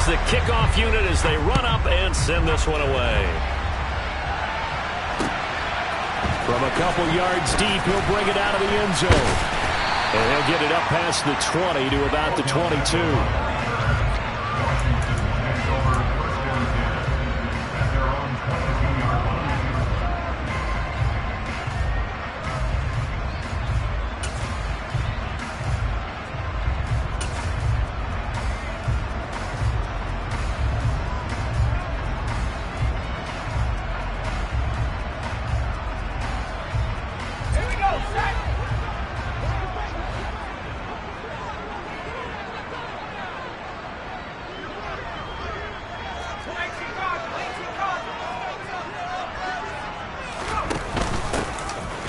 is the kickoff unit as they run up and send this one away. From a couple yards deep, he'll bring it out of the end zone. And he'll get it up past the 20 to about the 22.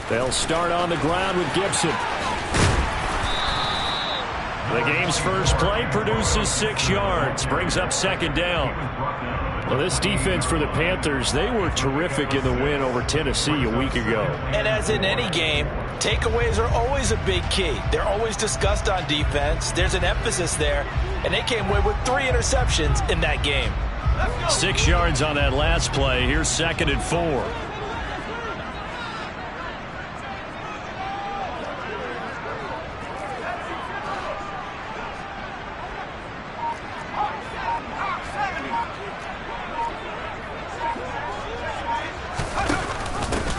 They'll start on the ground with Gibson. The game's first play produces 6 yards, brings up second down. Well, this defense for the Panthers, they were terrific in the win over Tennessee a week ago. And as in any game, takeaways are always a big key. They're always discussed on defense. There's an emphasis there, and they came away with 3 interceptions in that game. 6 yards on that last play. Here's 2nd and 4.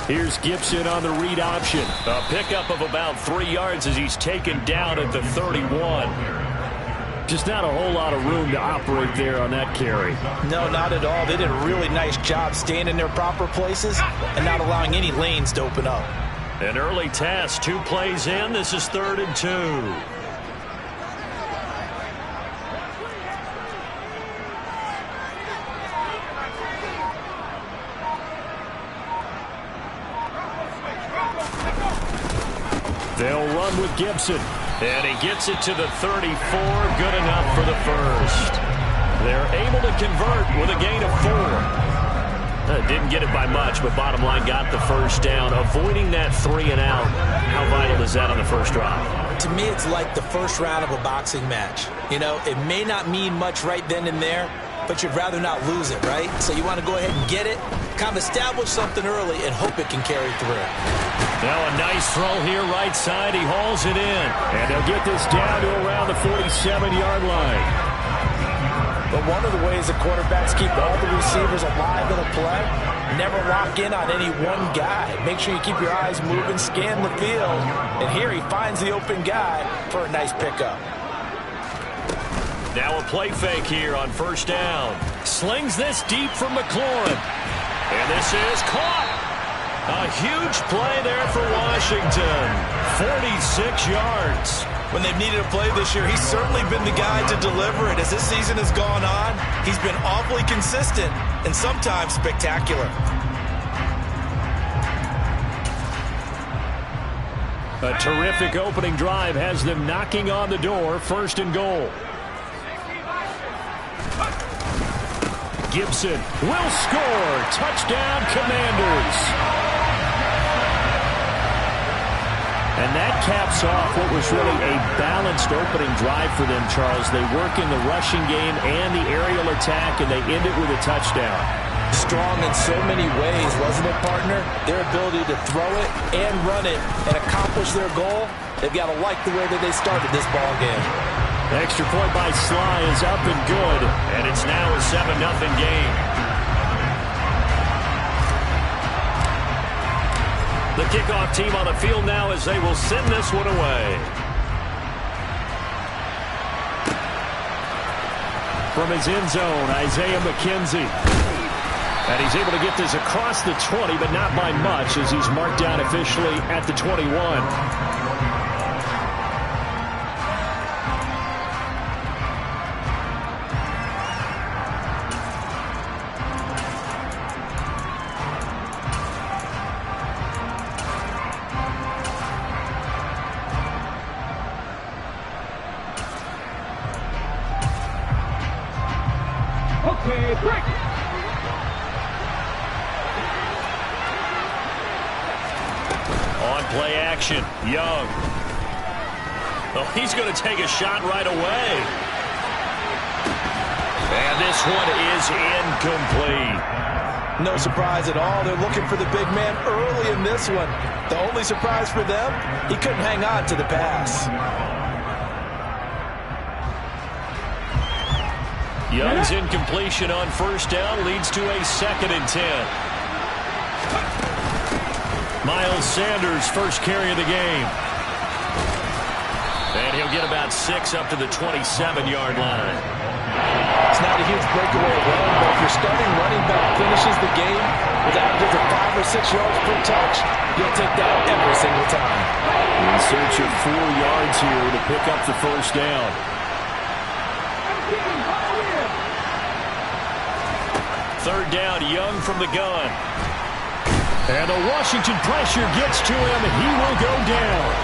Here's Gibson on the read option. A pickup of about 3 yards as he's taken down at the 31. Just not a whole lot of room to operate there on that carry. No, not at all. They did a really nice job staying in their proper places and not allowing any lanes to open up. An early task, 2 plays in. This is 3rd and 2. They'll run with Gibson. And he gets it to the 34. Good enough for the first. They're able to convert with a gain of 4. Didn't get it by much, but bottom line got the first down. Avoiding that 3 and out. How vital is that on the first drive? To me, it's like the first round of a boxing match. You know, it may not mean much right then and there, but you'd rather not lose it, right? So you want to go ahead and get it, kind of establish something early, and hope it can carry through. Now a nice throw here, right side. He hauls it in. And they'll get this down to around the 47-yard line. But one of the ways the quarterbacks keep all the receivers alive in a play, never lock in on any one guy. Make sure you keep your eyes moving, scan the field. And here he finds the open guy for a nice pickup. Now a play fake here on first down. Slings this deep from McLaurin. And this is caught. A huge play there for Washington. 46 yards. When they've needed a play this year, he's certainly been the guy to deliver it. As this season has gone on, he's been awfully consistent and sometimes spectacular. A terrific opening drive has them knocking on the door. 1st and goal. Gibson will score. Touchdown, Commanders. And that caps off what was really a balanced opening drive for them, Charles. They work in the rushing game and the aerial attack, and they end it with a touchdown. Strong in so many ways, wasn't it, partner? Their ability to throw it and run it and accomplish their goal, they've got to like the way that they started this ball game. The extra point by Sly is up and good, and it's now a 7-0 game. The kickoff team on the field now as they will send this one away. From his end zone, Isaiah McKenzie. And he's able to get this across the 20, but not by much as he's marked down officially at the 21. Play action. Young. Oh, he's going to take a shot right away. And this one is incomplete. No surprise at all. They're looking for the big man early in this one. The only surprise for them, he couldn't hang on to the pass. Young's incompletion on first down leads to a 2nd and 10. Miles Sanders, first carry of the game. And he'll get about 6 up to the 27-yard line. It's not a huge breakaway run, but if your starting running back finishes the game with averages of 5 or 6 yards per touch, you'll take that every single time. In search of 4 yards here to pick up the first down. Third down, Young from the gun. And the Washington pressure gets to him, and he will go down.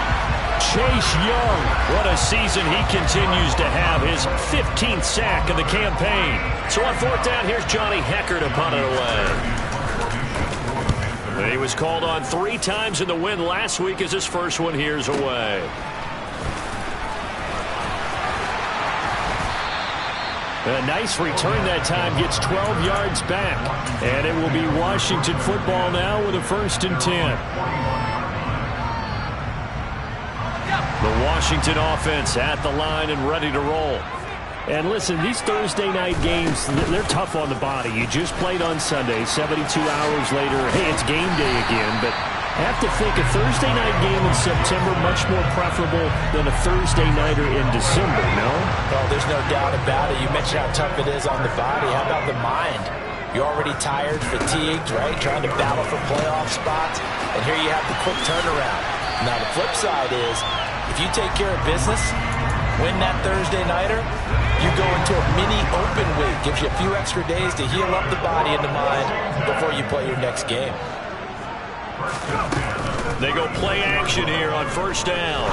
Chase Young, what a season he continues to have, his 15th sack of the campaign. So on fourth down, here's Johnny Hecker to punt it away. He was called on 3 times in the win last week as his first one here's away. A nice return that time, gets 12 yards back. And it will be Washington football now with a 1st and 10. The Washington offense at the line and ready to roll. And listen, these Thursday night games, they're tough on the body. You just played on Sunday, 72 hours later, hey, it's game day again. But I have to think a Thursday night game in September much more preferable than a Thursday nighter in December, no? Well, there's no doubt about it. You mentioned how tough it is on the body. How about the mind? You're already tired, fatigued, right? Trying to battle for playoff spots. And here you have the quick turnaround. Now, the flip side is, if you take care of business, win that Thursday nighter, you go into a mini open week. Gives you a few extra days to heal up the body and the mind before you play your next game. They go play action here on first down.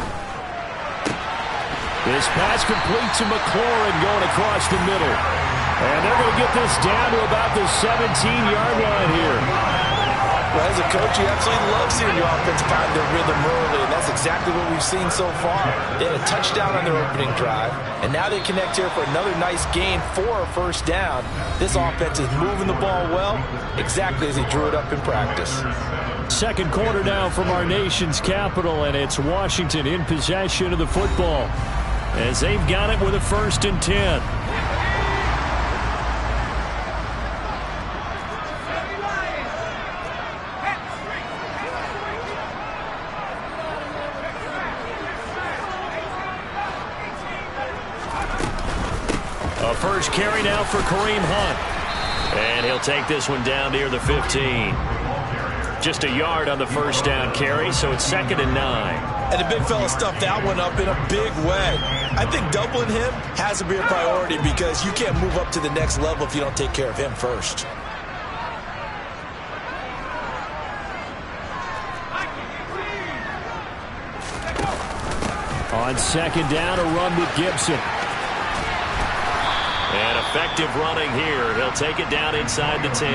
This pass complete to McLaurin going across the middle. And they're going to get this down to about the 17-yard line here. Well, as a coach, you absolutely love seeing your offense find their rhythm early, and that's exactly what we've seen so far. They had a touchdown on their opening drive, and now they connect here for another nice gain for a first down. This offense is moving the ball well, exactly as he drew it up in practice. Second quarter now from our nation's capital, and it's Washington in possession of the football as they've got it with a 1st and 10. A first carry now for Kareem Hunt. And he'll take this one down near the 15. Just a yard on the first down carry, so it's 2nd and 9. And the big fella stuffed that one up in a big way. I think doubling him has to be a priority because you can't move up to the next level if you don't take care of him first. On second down, a run with Gibson. And effective running here. He'll take it down inside the 10.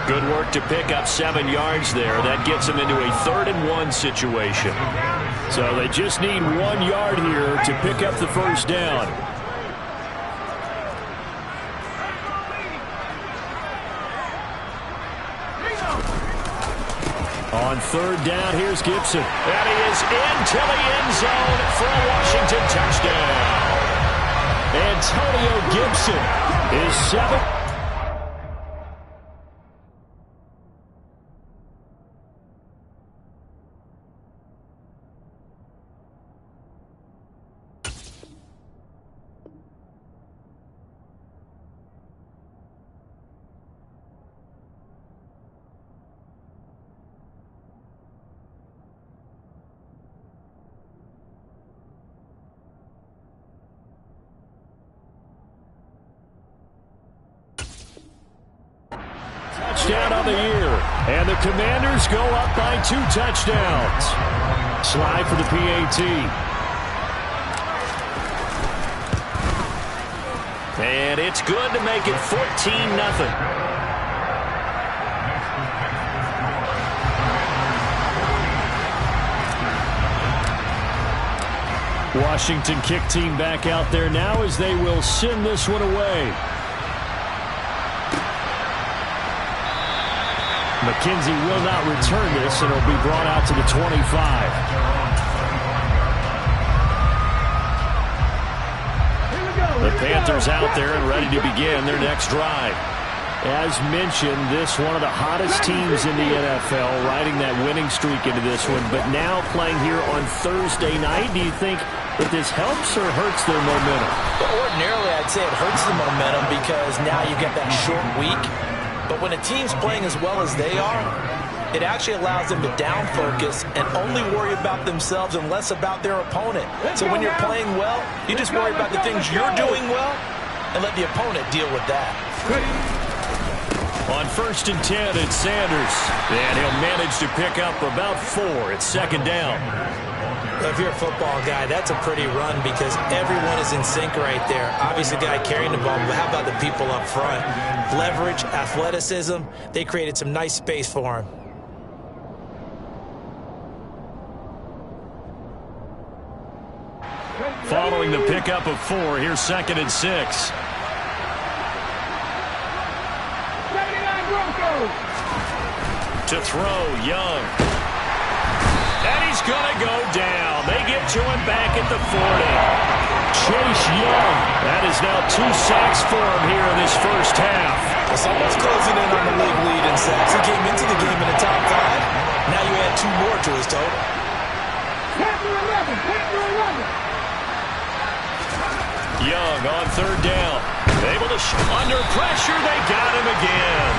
Good work to pick up 7 yards there. That gets him into a 3rd and 1 situation. So they just need 1 yard here to pick up the first down. On third down, here's Gibson. And he is into the end zone for a Washington touchdown. Antonio Gibson is 7th. Touchdown on the year. And the Commanders go up by 2 touchdowns. Slide for the PAT. And it's good to make it 14-0. Washington kick team back out there now as they will send this one away. McKenzie will not return this, and it'll be brought out to the 25. The Panthers out there and ready to begin their next drive. As mentioned, this one of the hottest teams in the NFL, riding that winning streak into this one, but now playing here on Thursday night. Do you think that this helps or hurts their momentum? Well, ordinarily, I'd say it hurts the momentum because now you get that short week. But when a team's playing as well as they are, it actually allows them to down focus and only worry about themselves and less about their opponent. So when you're playing well, you just worry about the things you're doing well and let the opponent deal with that. On 1st and 10, it's Sanders. And he'll manage to pick up about 4. It's 2nd down. If you're a football guy, that's a pretty run because everyone is in sync right there. Obviously, the guy carrying the ball, but how about the people up front? Leverage, athleticism, they created some nice space for him. Following the pickup of 4, here's 2nd and 6. To throw, Young. And he's going to go down. They get to him back at the 40. Chase Young. That is now 2 sacks for him here in this first half. Well, someone's closing in on the league lead in sacks. He came into the game in the top 5. Now you add 2 more to his total. Young on 3rd down. Able to under pressure. They got him again.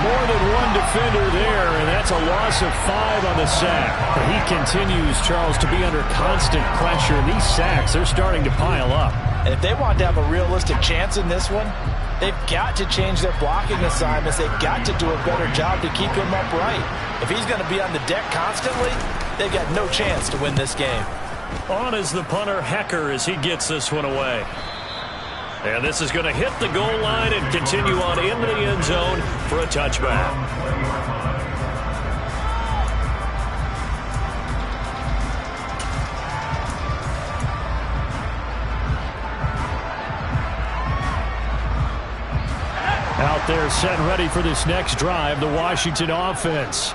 More than one defender there, and that's a loss of 5 on the sack. But he continues, Charles, to be under constant pressure. These sacks, they're starting to pile up. And if they want to have a realistic chance in this one, they've got to change their blocking assignments. They've got to do a better job to keep him upright. If he's going to be on the deck constantly, they've got no chance to win this game. On is the punter, Hecker, as he gets this one away. And this is going to hit the goal line and continue on into the end zone for a touchback. Out there set and ready for this next drive, the Washington offense.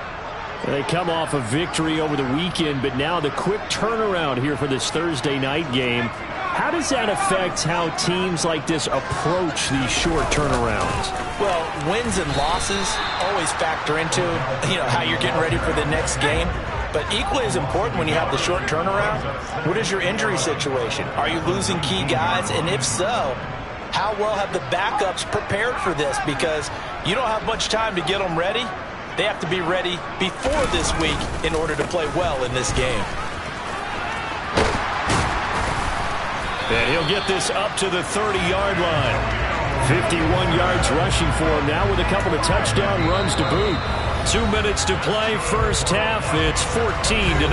They come off a victory over the weekend, but now the quick turnaround here for this Thursday night game. How does that affect how teams like this approach these short turnarounds? Well, wins and losses always factor into, how you're getting ready for the next game. But equally as important when you have the short turnaround, what is your injury situation? Are you losing key guys? And if so, how well have the backups prepared for this? Because you don't have much time to get them ready. They have to be ready before this week in order to play well in this game. And he'll get this up to the 30-yard line. 51 yards rushing for him now with a couple of touchdown runs to boot. 2 minutes to play, first half. It's 14-0.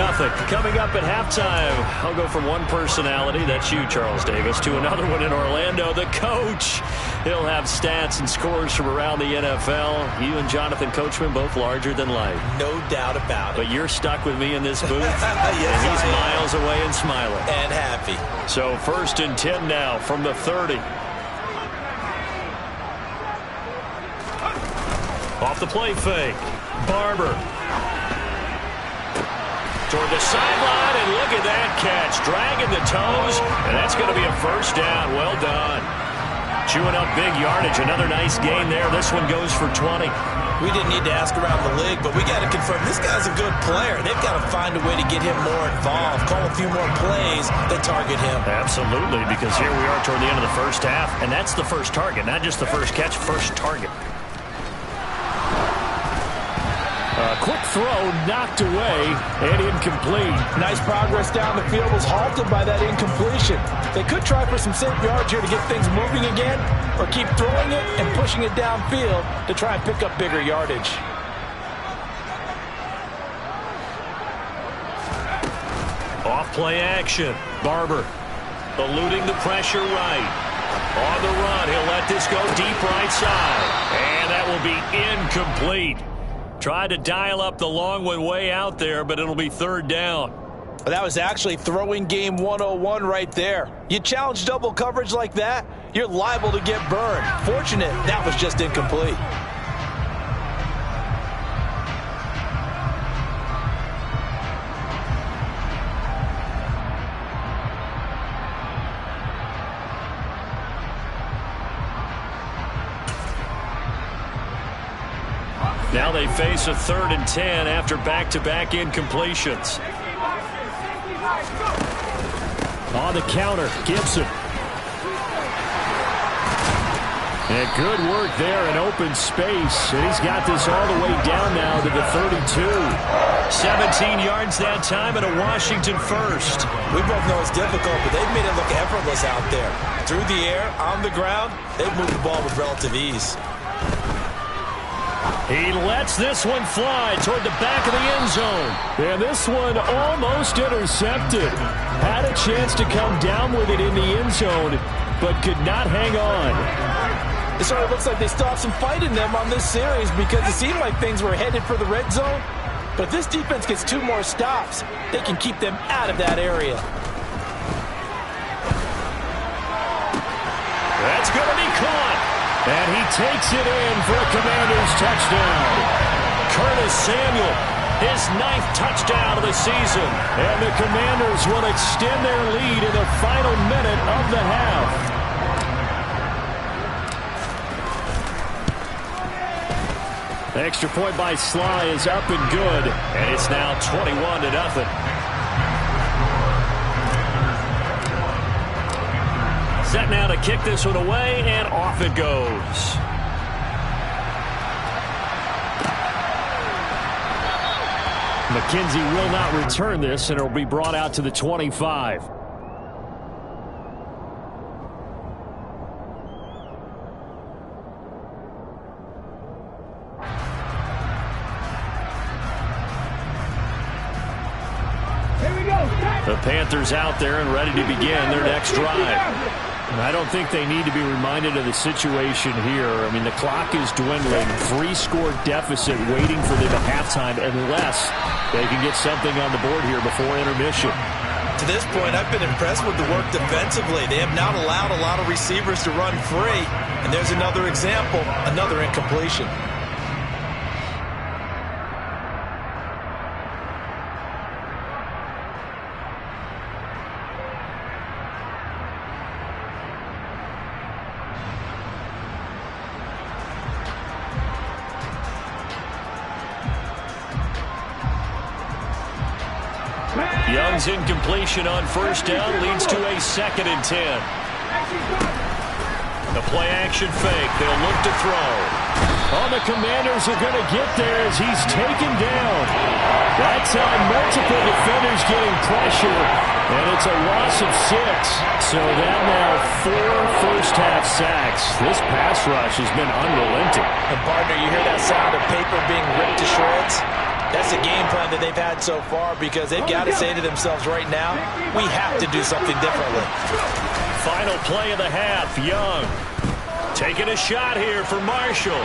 Coming up at halftime, I'll go from one personality, that's you, Charles Davis, to another one in Orlando, the coach. He'll have stats and scores from around the NFL. You and Jonathan Coachman both larger than life. No doubt about it. But you're stuck with me in this booth. Yes, and he's miles away and smiling. And happy. So 1st and 10 now from the 30. Off the play fake. Barber. Toward the sideline, and look at that catch. Dragging the toes, and that's going to be a first down. Well done. Chewing up big yardage. Another nice gain there. This one goes for 20. We didn't need to ask around the league, but we got to confirm this guy's a good player. They've got to find a way to get him more involved, call a few more plays that target him. Absolutely, because here we are toward the end of the first half, and that's the first target, not just the first catch, first target. Quick throw, knocked away, and incomplete. Nice progress down the field, was halted by that incompletion. They could try for some safe yards here to get things moving again, or keep throwing it and pushing it downfield to try and pick up bigger yardage. Off play action. Barber eluding the pressure right. On the run, he'll let this go deep right side. And that will be incomplete. Tried to dial up the long one way out there, but it'll be 3rd down. Well, that was actually throwing game 101 right there. You challenge double coverage like that, you're liable to get burned. Fortunate that was just incomplete. Now they face a 3rd and 10 after back-to-back incompletions. On the counter, Gibson. And good work there in open space. And he's got this all the way down now to the 32. 17 yards that time and a Washington first. We both know it's difficult, but they've made it look effortless out there. Through the air, on the ground, they've moved the ball with relative ease. He lets this one fly toward the back of the end zone. And this one almost intercepted. Had a chance to come down with it in the end zone, but could not hang on. It sort of looks like they still have some fight in them on this series because it seemed like things were headed for the red zone. But if this defense gets 2 more stops, they can keep them out of that area. That's going to be caught. And he takes it in for a Commanders touchdown. Curtis Samuel, his 9th touchdown of the season. And the Commanders will extend their lead in the final minute of the half. The extra point by Sly is up and good. And it's now 21-0. Set now to kick this one away, and off it goes. McKenzie will not return this, and it will be brought out to the 25. The Panthers out there and ready to begin their next drive. And I don't think they need to be reminded of the situation here. I mean, the clock is dwindling. 3-score deficit waiting for them at halftime unless they can get something on the board here before intermission. To this point, I've been impressed with the work defensively. They have not allowed a lot of receivers to run free. And there's another example, another incompletion. Young's incompletion on first down leads to a 2nd and 10. The play-action fake. They'll look to throw. Oh, the Commanders are going to get there as he's taken down. That time, multiple defenders getting pressure, and it's a loss of 6. So that now 4 first-half sacks. This pass rush has been unrelenting. And, partner, you hear that sound of paper being ripped to shreds? That's the game plan that they've had so far because they've got to say to themselves right now, we have to do something differently. Final play of the half, Young taking a shot here for Marshall. And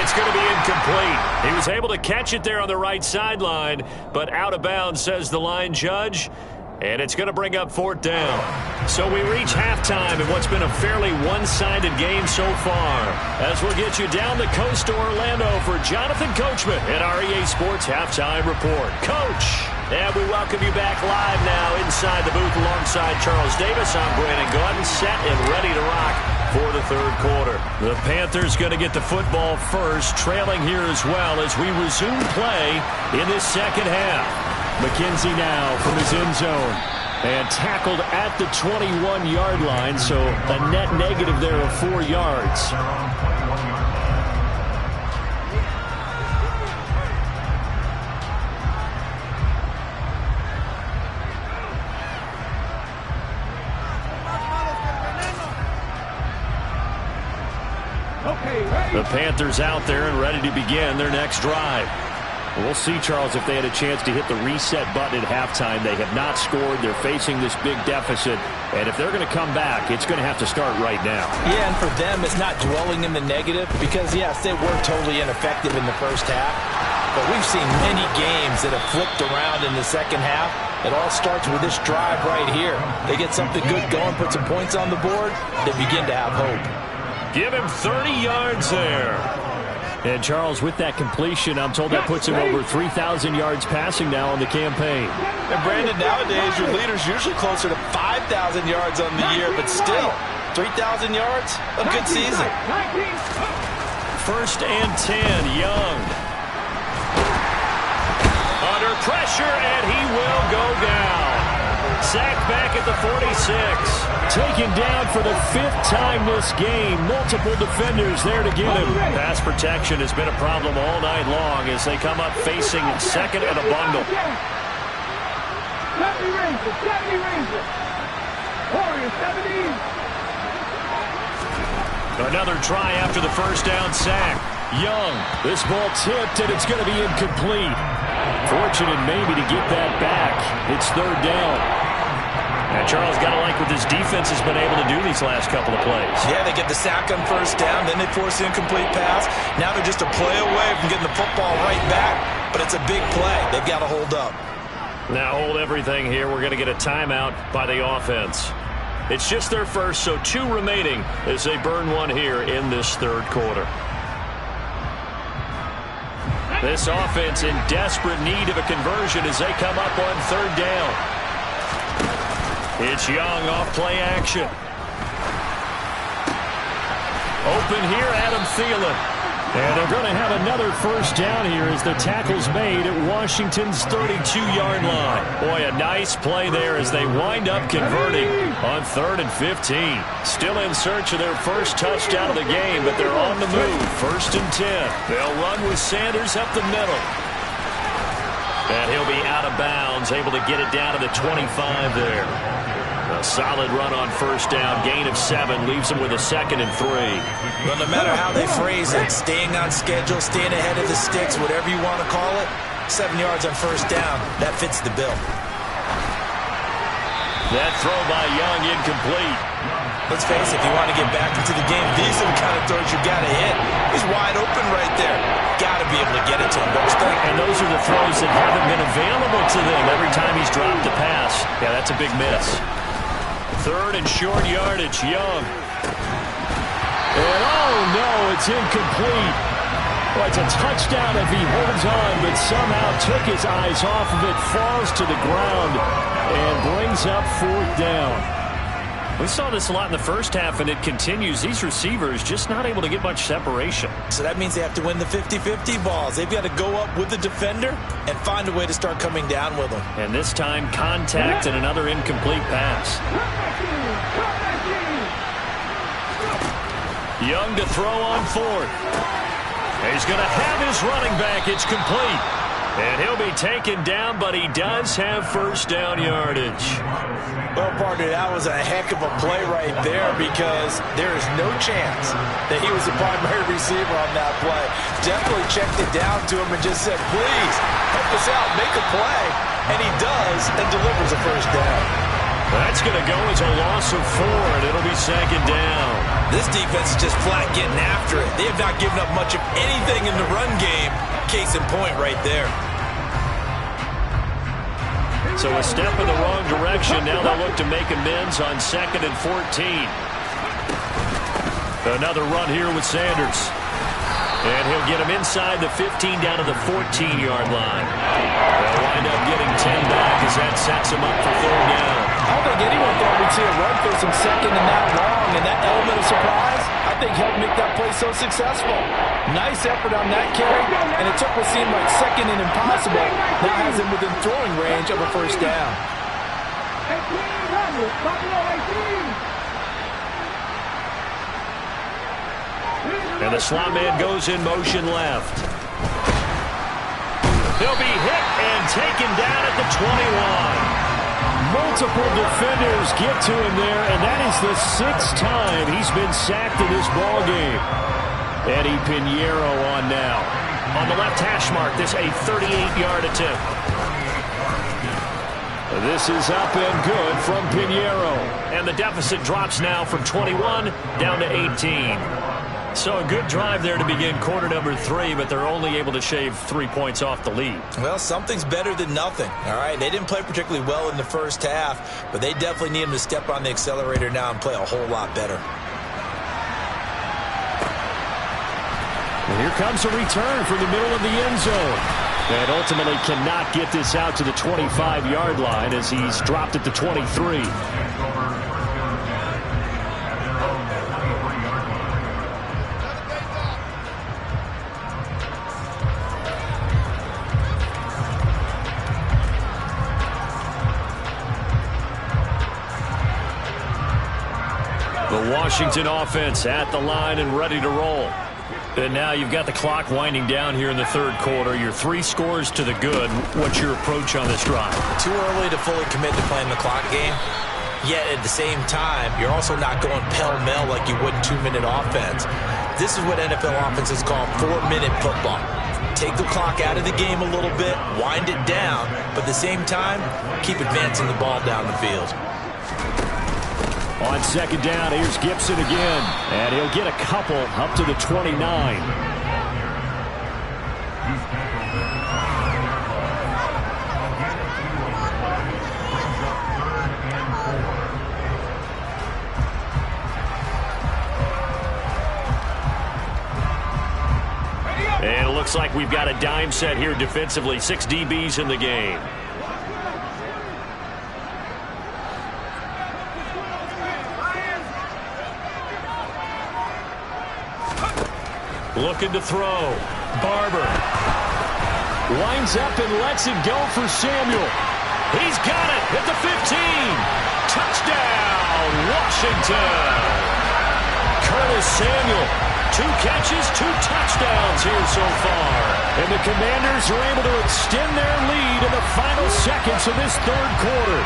it's going to be incomplete. He was able to catch it there on the right sideline, but out of bounds, says the line judge. And it's going to bring up 4th down. So we reach halftime in what's been a fairly one-sided game so far. As we'll get you down the coast to Orlando for Jonathan Coachman at our EA Sports Halftime Report. Coach, and we welcome you back live now inside the booth alongside Charles Davis. I'm Brandon Gordon, set and ready to rock for the 3rd quarter. The Panthers going to get the football first, trailing here as well as we resume play in this 2nd half. McKenzie now from his end zone and tackled at the 21-yard line, so a net negative there of 4 yards. The Panthers out there and ready to begin their next drive. We'll see, Charles, if they had a chance to hit the reset button at halftime. They have not scored. They're facing this big deficit. And if they're going to come back, it's going to have to start right now. Yeah, and for them, it's not dwelling in the negative because, yes, they were totally ineffective in the first half. But we've seen many games that have flipped around in the second half. It all starts with this drive right here. They get something good going, put some points on the board, they begin to have hope. Give him 30 yards there. And, Charles, with that completion, I'm told that puts him over 3,000 yards passing now on the campaign. And, Brandon, nowadays your leader's usually closer to 5,000 yards on the year, but still, 3,000 yards, a good season. 1st and 10. Young. Under pressure, and he will go down. Sacked back at the 46. Taken down for the 5th time this game. Multiple defenders there to get him. Pass protection has been a problem all night long as they come up facing 2nd and a bundle. Another try after the 1st down sack. Young. This ball tipped, and it's going to be incomplete. Fortunate maybe to get that back. It's 3rd down. And Charles, got to like what this defense has been able to do these last couple of plays. Yeah, they get the sack on 1st down, then they force the incomplete pass. Now they're just a play away from getting the football right back, but it's a big play. They've got to hold up. Now hold everything here. We're going to get a timeout by the offense. It's just their first, so 2 remaining as they burn one here in this 3rd quarter. This offense in desperate need of a conversion as they come up on 3rd down. It's Young off play action. Open here, Adam Thielen. And they're going to have another 1st down here as the tackle's made at Washington's 32-yard line. Boy, a nice play there as they wind up converting on 3rd and 15. Still in search of their first touchdown of the game, but they're on the move. 1st and 10. They'll run with Sanders up the middle. And he'll be out of bounds, able to get it down to the 25 there. A solid run on 1st down, gain of 7, leaves them with a 2nd and 3. Well, no matter how they phrase it, staying on schedule, staying ahead of the sticks, whatever you want to call it, 7 yards on 1st down, that fits the bill. That throw by Young incomplete. Let's face it, if you want to get back into the game, these are the kind of throws you got to hit. He's wide open right there. Got to be able to get it to him, don't you think? And those are the throws that haven't been available to them every time he's dropped a pass. Yeah, that's a big miss. 3rd and short yardage, Young. And oh no, it's incomplete. Well, it's a touchdown if he holds on, but somehow took his eyes off of it, falls to the ground, and brings up 4th down. We saw this a lot in the 1st half, and it continues. These receivers just not able to get much separation. So that means they have to win the 50-50 balls. They've got to go up with the defender and find a way to start coming down with them. And this time, contact and another incomplete pass. Young to throw on 4th. He's going to have his running back. It's complete. And he'll be taken down, but he does have 1st down yardage. Well, partner, that was a heck of a play right there because there is no chance that he was the primary receiver on that play. Definitely checked it down to him and just said, please, help us out, make a play. And he does and delivers a 1st down. That's going to go as a loss of 4, and it'll be 2nd down. This defense is just flat getting after it. They have not given up much of anything in the run game. Case in point right there. So a step in the wrong direction. Now they'll look to make amends on 2nd and 14. Another run here with Sanders. And he'll get him inside the 15 down to the 14-yard line. They'll wind up getting 10 back as that sets him up for 3rd down. I don't think anyone thought we'd see a run first and 2nd and that long. And that element of surprise, I think, helped make that play so successful. Nice effort on that carry, and it took what seemed like 2nd and impossible. Now has him within throwing range of a 1st down. And the slot man goes in motion left. He'll be hit and taken down at the 21. Multiple defenders get to him there, and that is the 6th time he's been sacked in this ballgame. Eddie Pinheiro on now. On the left hash mark, this a 38-yard attempt. This is up and good from Pinheiro. And the deficit drops now from 21 down to 18. So a good drive there to begin quarter number 3, but they're only able to shave 3 points off the lead. Well, something's better than nothing, all right? They didn't play particularly well in the 1st half, but they definitely need him to step on the accelerator now and play a whole lot better. And here comes a return from the middle of the end zone. And ultimately cannot get this out to the 25-yard line as he's dropped at the 23. The Washington offense at the line and ready to roll. And now you've got the clock winding down here in the third quarter. You're 3 scores to the good. What's your approach on this drive? Too early to fully commit to playing the clock game. Yet at the same time, you're also not going pell-mell like you would in 2-minute offense. This is what NFL offenses call 4-minute football. Take the clock out of the game a little bit, wind it down, but at the same time, keep advancing the ball down the field. On second down, here's Gibson again. And he'll get a couple up to the 29. And it looks like we've got a dime set here defensively. 6 DBs in the game. Looking to throw. Barber. Winds up and lets it go for Samuel. He's got it at the 15. Touchdown, Washington. Curtis Samuel. 2 catches, 2 touchdowns here so far. And the Commanders are able to extend their lead in the final seconds of this third quarter.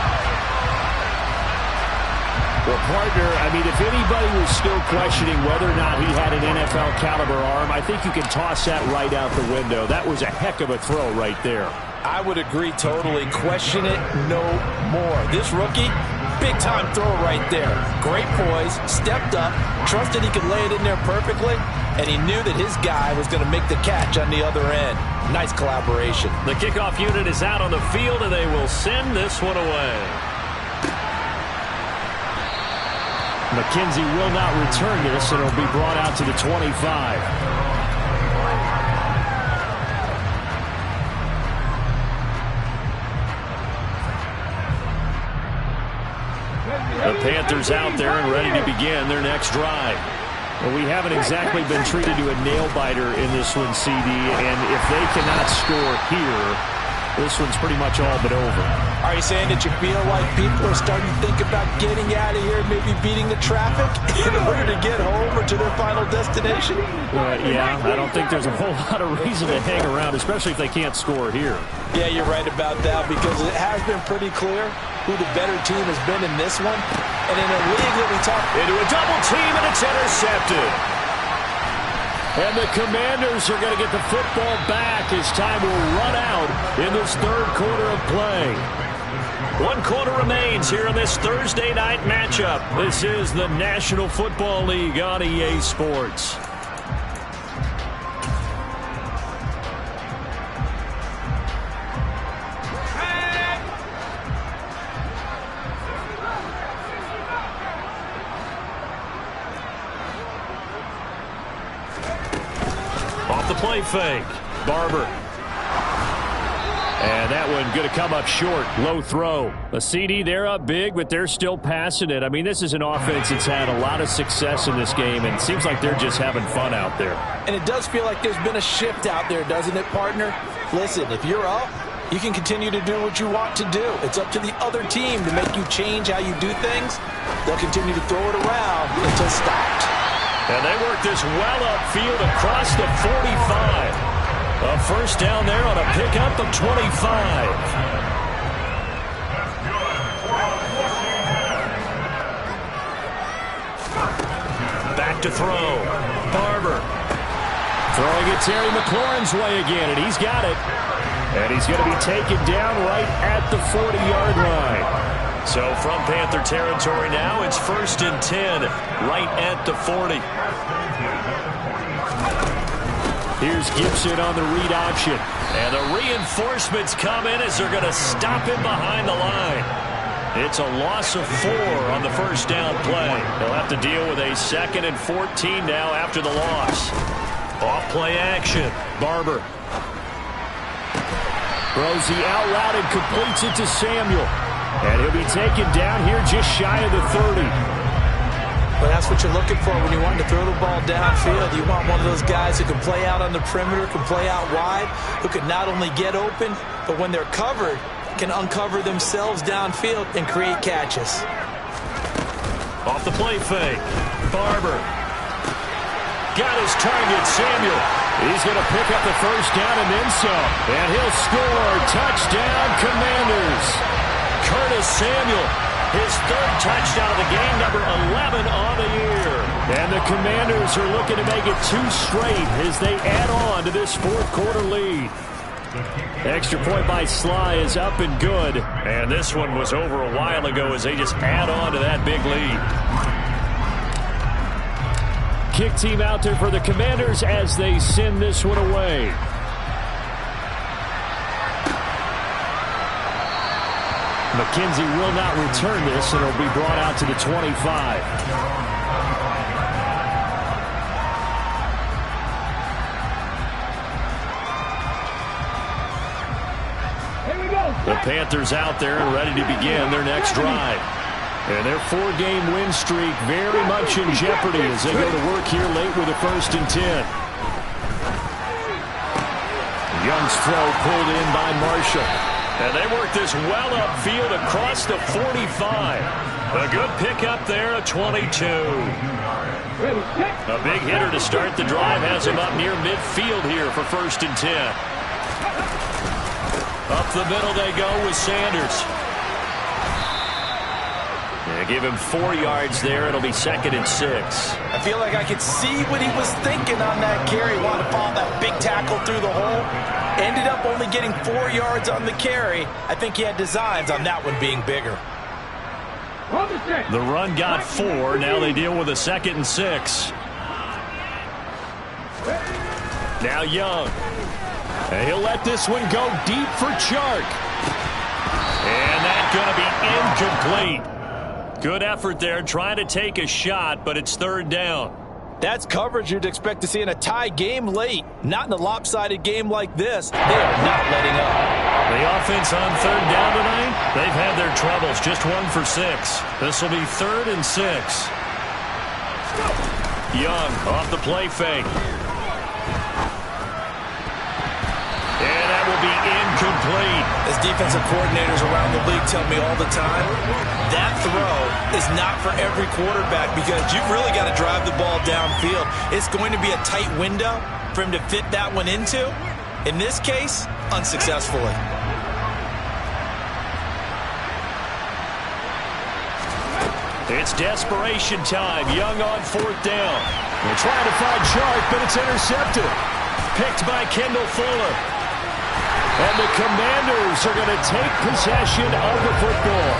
Well, partner, I mean, if anybody was still questioning whether or not he had an NFL caliber arm, I think you can toss that right out the window. That was a heck of a throw right there. I would agree totally. Question it no more. This rookie, big-time throw right there. Great poise, stepped up, trusted he could lay it in there perfectly, and he knew that his guy was going to make the catch on the other end. Nice collaboration. The kickoff unit is out on the field, and they will send this one away. McKenzie will not return this, and it'll be brought out to the 25. The Panthers out there and ready to begin their next drive. Well, we haven't exactly been treated to a nail-biter in this one, CD, and if they cannot score here, this one's pretty much all but over. Are you saying that you feel like people are starting to think about getting out of here, maybe beating the traffic in order to get home or to their final destination? Yeah, I don't think there's a whole lot of reason to hang around, especially if they can't score here. Yeah, you're right about that, because it has been pretty clear who the better team has been in this one. And in a league that we talk into a double team, and it's intercepted. And the Commanders are going to get the football back as time will run out in this third quarter of play. 1 quarter remains here in this Thursday night matchup. This is the National Football League on EA Sports. Off the play fake. Barber. And that one going to come up short. Low throw. A CD, they're up big, but they're still passing it. I mean, this is an offense that's had a lot of success in this game, and it seems like they're just having fun out there. And it does feel like there's been a shift out there, doesn't it, partner? Listen, if you're up, you can continue to do what you want to do. It's up to the other team to make you change how you do things. They'll continue to throw it around until stopped. And they work this well upfield across the 45. A first down there on a pickup of 25. Back to throw. Barber. Throwing it Terry McLaurin's way again, and he's got it. And he's going to be taken down right at the 40-yard line. So from Panther territory now, it's 1st and 10, right at the 40. Here's Gibson on the read option. And the reinforcements come in as they're going to stop him behind the line. It's a loss of 4 on the first down play. They'll have to deal with a 2nd and 14 now after the loss. Off play action. Barber. Throws the out route and completes it to Samuel. And he'll be taken down here just shy of the 30. Well, that's what you're looking for when you want to throw the ball downfield. You want one of those guys who can play out on the perimeter, can play out wide, who can not only get open, but when they're covered, can uncover themselves downfield and create catches. Off the play fake. Barber. Got his target, Samuel. He's going to pick up the first down and then some. And he'll score. Touchdown, Commanders. Curtis Samuel, his third touchdown of the game, number 11 on the year. And the Commanders are looking to make it 2 straight as they add on to this fourth quarter lead. Extra point by Sly is up and good. And this one was over a while ago as they just add on to that big lead. Kick team out there for the Commanders as they send this one away. McKenzie will not return this, and it'll be brought out to the 25. The Panthers out there and ready to begin their next drive. And their 4-game win streak very much in jeopardy as they go to work here late with a 1st and 10. Young's throw pulled in by Marshall. And they work this well upfield across the 45. A good pickup there, a 22. A big hitter to start the drive has him up near midfield here for 1st and 10. Up the middle they go with Sanders. They give him 4 yards there. It'll be 2nd and 6. I feel like I could see what he was thinking on that carry. Wanted to follow that big tackle through the hole. Ended up only getting 4 yards on the carry. I think he had designs on that one being bigger. The run got 4. Now they deal with a 2nd and 6. Now Young. And he'll let this one go deep for Chark. And that's going to be incomplete. Good effort there trying to take a shot, but it's 3rd down. That's coverage you'd expect to see in a tie game late. Not in a lopsided game like this. They are not letting up. The offense on 3rd down tonight, they've had their troubles. Just 1 for 6. This will be 3rd and 6. Young off the play fake. And that will be incomplete. As defensive coordinators around the league tell me all the time, that throw is not for every quarterback because you've really got to drive the ball downfield. It's going to be a tight window for him to fit that one into. In this case, unsuccessfully. It's desperation time. Young on 4th down. They're trying to find Chark, but it's intercepted. Picked by Kendall Fuller. And the Commanders are going to take possession of the football.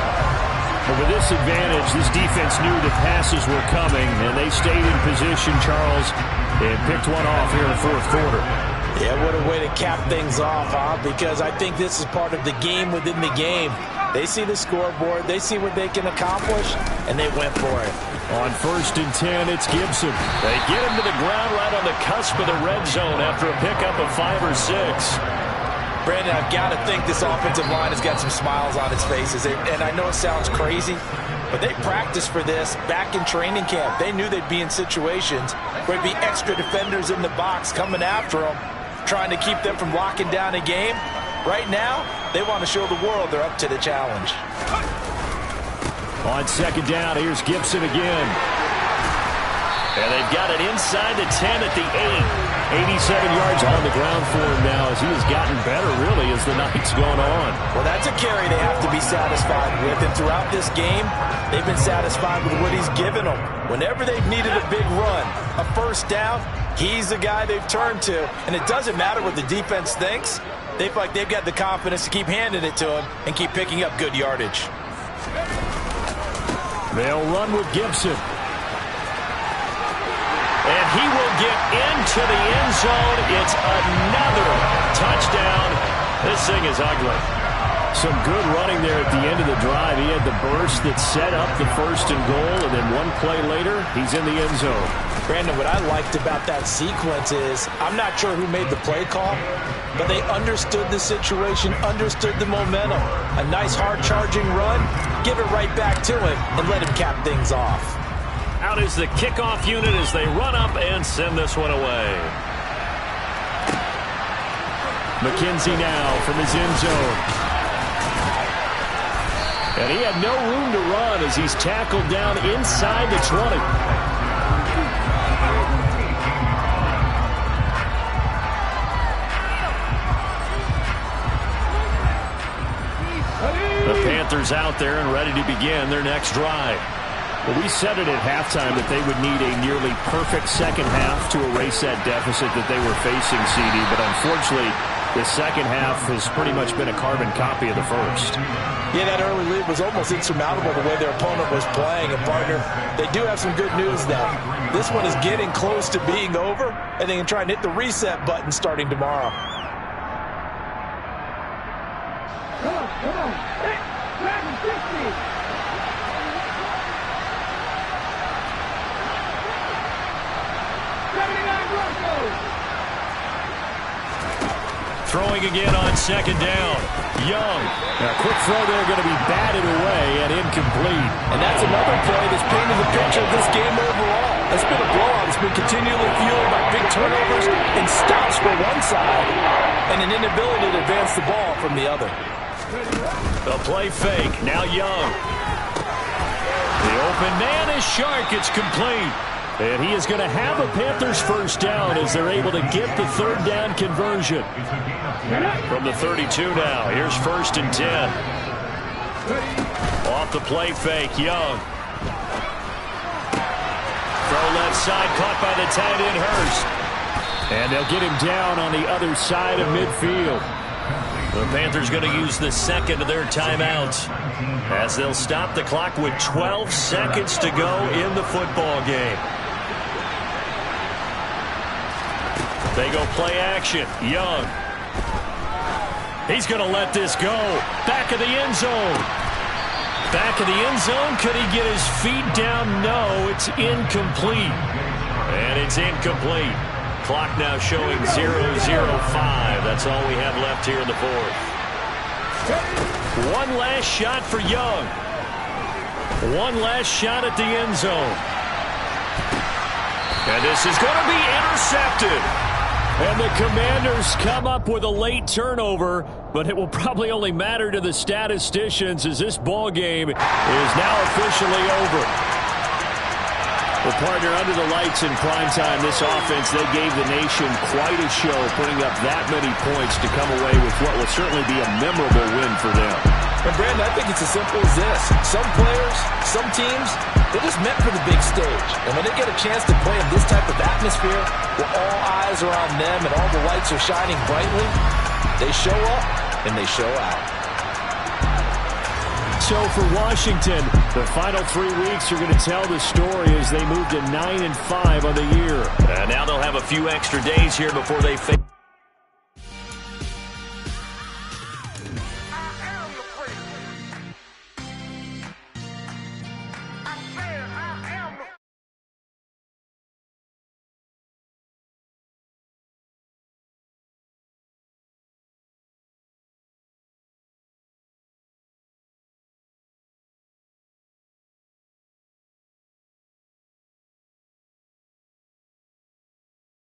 But with this advantage, this defense knew the passes were coming, and they stayed in position, Charles, and picked one off here in the 4th quarter. Yeah, what a way to cap things off, huh? Because I think this is part of the game within the game. They see the scoreboard, they see what they can accomplish, and they went for it. On 1st and 10, it's Gibson. They get him to the ground right on the cusp of the red zone after a pickup of 5 or 6. Brandon, I've got to think this offensive line has got some smiles on its faces. And I know it sounds crazy, but they practiced for this back in training camp. They knew they'd be in situations where there'd be extra defenders in the box coming after them, trying to keep them from locking down a game. Right now, they want to show the world they're up to the challenge. On 2nd down, here's Gibson again. And they've got it inside the 10 at the 8. 87 yards on the ground for him now as he has gotten better, really, as the night's gone on. Well, that's a carry they have to be satisfied with. And throughout this game, they've been satisfied with what he's given them. Whenever they've needed a big run, a 1st down, he's the guy they've turned to. And it doesn't matter what the defense thinks. They feel like they've got the confidence to keep handing it to him and keep picking up good yardage. They'll run with Gibson. And he will get into the end zone. It's another touchdown. This thing is ugly. Some good running there at the end of the drive. He had the burst that set up the 1st and goal, and then one play later, he's in the end zone. Brandon, what I liked about that sequence is I'm not sure who made the play call, but they understood the situation, understood the momentum. A nice hard-charging run, give it right back to him, and let him cap things off. Out is the kickoff unit as they run up and send this one away. McKenzie now from his end zone. And he had no room to run as he's tackled down inside the 20. The Panthers out there and ready to begin their next drive. Well, we said it at halftime that they would need a nearly perfect second half to erase that deficit that they were facing, CD. But unfortunately, the second half has pretty much been a carbon copy of the first. Yeah, that early lead was almost insurmountable the way their opponent was playing. And, partner, they do have some good news, though. This one is getting close to being over, and they can try and hit the reset button starting tomorrow. Come on. Hey, 60. Throwing again on second down. Young. Now, quick throw there, going to be batted away and incomplete. And that's another play that's painted the picture of this game overall. It's been a blowout. It's been continually fueled by big turnovers and stops for one side and an inability to advance the ball from the other. A play fake. Now Young. The open man is Shark. It's complete. And he is going to have a Panthers first down as they're able to get the third down conversion. From the 32 now. Here's 1st and 10. Off the play fake, Young. Throw left side, caught by the tight end, Hurst. And they'll get him down on the other side of midfield. The Panthers going to use the second of their timeouts as they'll stop the clock with 12 seconds to go in the football game. They go play action. Young. He's going to let this go. Back of the end zone. Back of the end zone. Could he get his feet down? No, it's incomplete. And it's incomplete. Clock now showing 0:05. That's all we have left here in the fourth. One last shot for Young. One last shot at the end zone. And this is going to be intercepted. And the Commanders come up with a late turnover, but it will probably only matter to the statisticians as this ball game is now officially over. Well, partner, under the lights in primetime, this offense, they gave the nation quite a show, putting up that many points to come away with what will certainly be a memorable win for them. And, Brandon, I think it's as simple as this. Some players, some teams, they're just meant for the big stage. And when they get a chance to play in this type of atmosphere, where all eyes are on them and all the lights are shining brightly, they show up and they show out. So for Washington, the final 3 weeks are going to tell the story as they move to 9-5 on the year. And now they'll have a few extra days here before they face